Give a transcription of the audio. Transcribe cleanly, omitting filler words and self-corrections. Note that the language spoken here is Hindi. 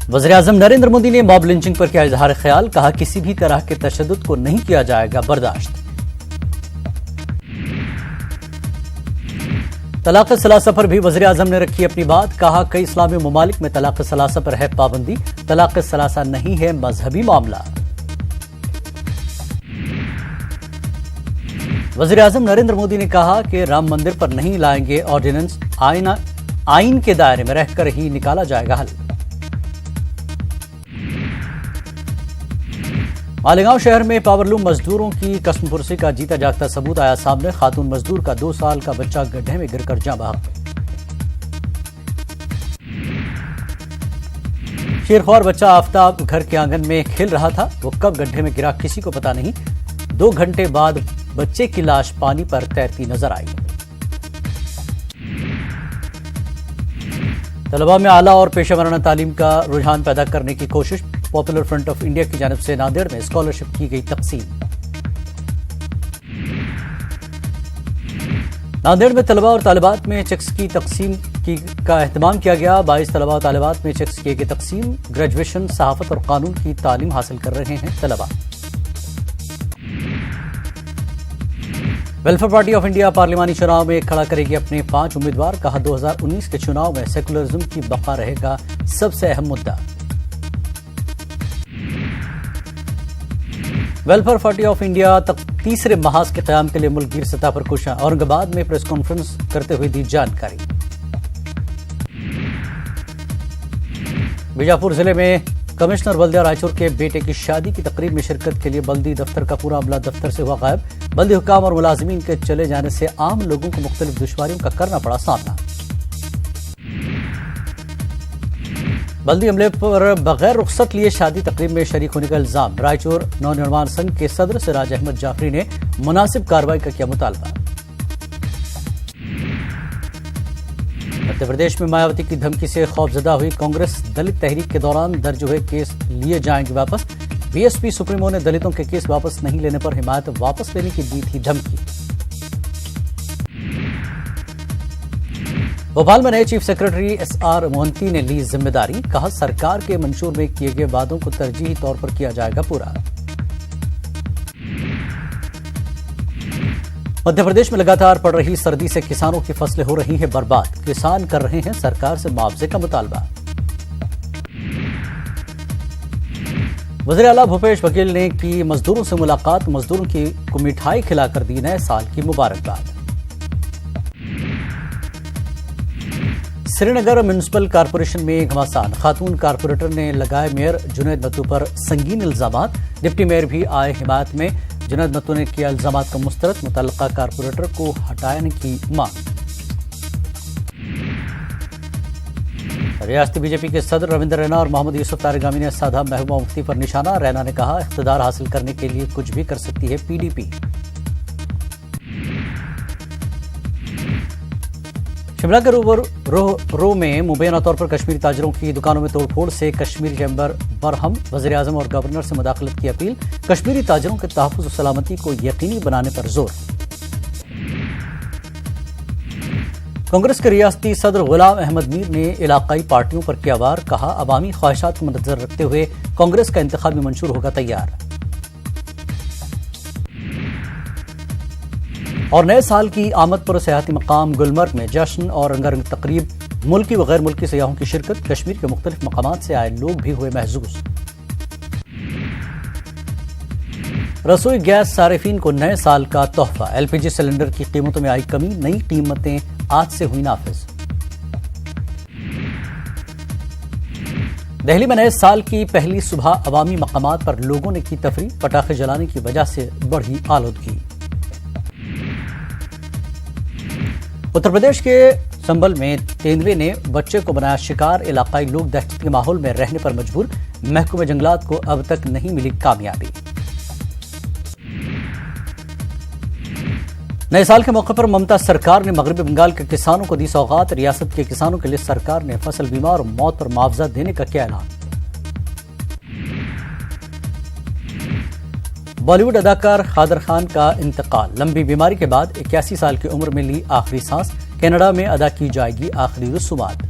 वज़ीर-ए-आज़म नरेंद्र मोदी ने मॉब लिंचिंग पर किया इजहार ख्याल, कहा किसी भी तरह के तशद्दुद को नहीं किया जाएगा बर्दाश्त। तलाक सलासा पर भी वज़ीर-ए-आज़म ने रखी अपनी बात, कहा कई इस्लामी ममालिक में तलाक सलासा पर है पाबंदी, तलाक सलासा नहीं है मजहबी मामला। वज़ीर-ए-आज़म नरेंद्र मोदी ने कहा कि राम मंदिर पर नहीं लाएंगे ऑर्डिनेंस, आइन के दायरे में रहकर ही निकाला जाएगा हल। मालेगांव शहर में पावरलूम मजदूरों की कसमपुरसी का जीता जागता सबूत आया सामने, खातून मजदूर का 2 साल का बच्चा गड्ढे में गिरकर जाँ बहक। शेरख्वार बच्चा आफताब घर के आंगन में खेल रहा था, वो कब गड्ढे में गिरा किसी को पता नहीं। 2 घंटे बाद बच्चे की लाश पानी पर तैरती नजर आई। तलबा में आला और पेशा वराना तालीम का रुझान पैदा करने की कोशिश, पॉपुलर फ्रंट ऑफ इंडिया की जानिब से नांदेड़ में स्कॉलरशिप की गई तकसीम। नांदेड़ में तलबा और तालिबात में चेक्स की तकसीम का एहतमाम किया गया। 22 तलबा और तालिबात में चेक्स किए गए तकसीम। ग्रेजुएशन, सहाफत और कानून की तालीम हासिल कर रहे हैं तलबा। वेलफेयर पार्टी ऑफ इंडिया पार्लिमानी चुनाव में खड़ा करेगी अपने 5 उम्मीदवार, कहा 2019 के चुनाव में सेकुलरिज्म की बका रहेगा सबसे अहम मुद्दा। वेलफेयर पार्टी ऑफ इंडिया तक तीसरे महाज के क़याम के लिए मुल्कगीर सतह पर खुश हैं, औरंगाबाद में प्रेस कॉन्फ्रेंस करते हुए दी जानकारी। बीजापुर जिले में कमिश्नर बल्दिया रायचूर के बेटे की शादी की तकरीब में शिरकत के लिए बल्दी दफ्तर का पूरा अमला दफ्तर से हुआ गायब। बल्दी हुक्काम और मुलाजिमीन के चले जाने से आम लोगों को मुख्तलिफ दुश्वारियों का करना पड़ा सामना। बल्दी अमले पर बगैर रुख्सत लिए शादी तकरीब में शरीक होने का इल्जाम। रायचूर नवनिर्माण संघ के सदर सिराज अहमद जाफरी ने मुनासिब कार्रवाई का किया मुतालबा। मध्य प्रदेश में मायावती की धमकी से खौफजदा हुई कांग्रेस, दलित तहरीक के दौरान दर्ज हुए केस लिए जाएंगे वापस। बीएसपी सुप्रीमो ने दलितों के केस वापस नहीं लेने पर हिमायत वापस लेने की दी थी धमकी। भोपाल में नए चीफ सेक्रेटरी एसआर मोहंती ने ली जिम्मेदारी, कहा सरकार के मंशूर में किए गए वादों को तरजीही तौर पर किया जाएगा पूरा। मध्य प्रदेश में लगातार पड़ रही सर्दी से किसानों की फसलें हो रही हैं बर्बाद, किसान कर रहे हैं सरकार से मुआवजे का मुतालबा। वज़ीर आला भूपेश बघेल ने की मजदूरों से मुलाकात, मजदूरों को मिठाई खिलाकर दी नए साल की मुबारकबाद। श्रीनगर म्युनिसिपल कारपोरेशन में घमासान, खातून कारपोरेटर ने लगाए मेयर जुनैद नत्तू पर संगीन इल्जामात। डिप्टी मेयर भी आए हिमायत में, जुनैद नत्तू ने किया इल्जामात का मुस्तरद, मुतल्लका कारपोरेटर को हटाने की मांग। रियासती बीजेपी के सदर रविंद्र रैना और मोहम्मद यूसुफ तारिगामी ने साधा महबूबा मुफ्ती पर निशाना। रैना ने कहा इख्तिदार हासिल करने के लिए कुछ भी कर सकती है पीडीपी। शिमला के रो में मुबैना तौर पर कश्मीरी ताजरों की दुकानों में तोड़फोड़ से कश्मीरी चैम्बर बरहम, वज़ीर-ए-आज़म और गवर्नर से मुदाखलत की अपील। कश्मीरी ताजरों के तहफ़्फ़ुज़ और सलामती को यकीनी बनाने पर जोर। कांग्रेस के रियासती सदर गुलाम अहमद मीर ने इलाकाई पार्टियों पर किया वार, कहा अवामी ख्वाहिशात को मद्देनजर रखते हुए कांग्रेस का इंतखाबी मंशूर होगा तैयार। और नए साल की आमद पर सियाहती मकाम गुलमर्ग में जश्न और रंगारंग तकरीब, मुल्की व गैर मुल्की सयाहों की शिरकत। कश्मीर के मुख्तलिफ मकामात से आए लोग भी हुए महजूज। रसोई गैस सारिफीन को नए साल का तोहफा, एलपीजी सिलेंडर की कीमतों में आई कमी, नई कीमतें आज से हुई नाफिज। दिल्ली में नए साल की पहली सुबह अवामी मकामात पर लोगों ने की तफरीह, पटाखे जलाने की वजह से बढ़ी आलूदगी। उत्तर प्रदेश के संभल में तेंदुए ने बच्चे को बनाया शिकार, इलाकाई लोग दहशत के माहौल में रहने पर मजबूर। महकमे जंगलात को अब तक नहीं मिली कामयाबी। नए साल के मौके पर ममता सरकार ने मगरबी बंगाल के किसानों को दी सौगात। रियासत के किसानों के लिए सरकार ने फसल बीमा और मौत पर मुआवजा देने का किया ऐलान। बॉलीवुड अदाकार कादर खान का इंतकाल, लंबी बीमारी के बाद 81 साल की उम्र में ली आखिरी सांस। कनाडा में अदा की जाएगी आखिरी रसूमात।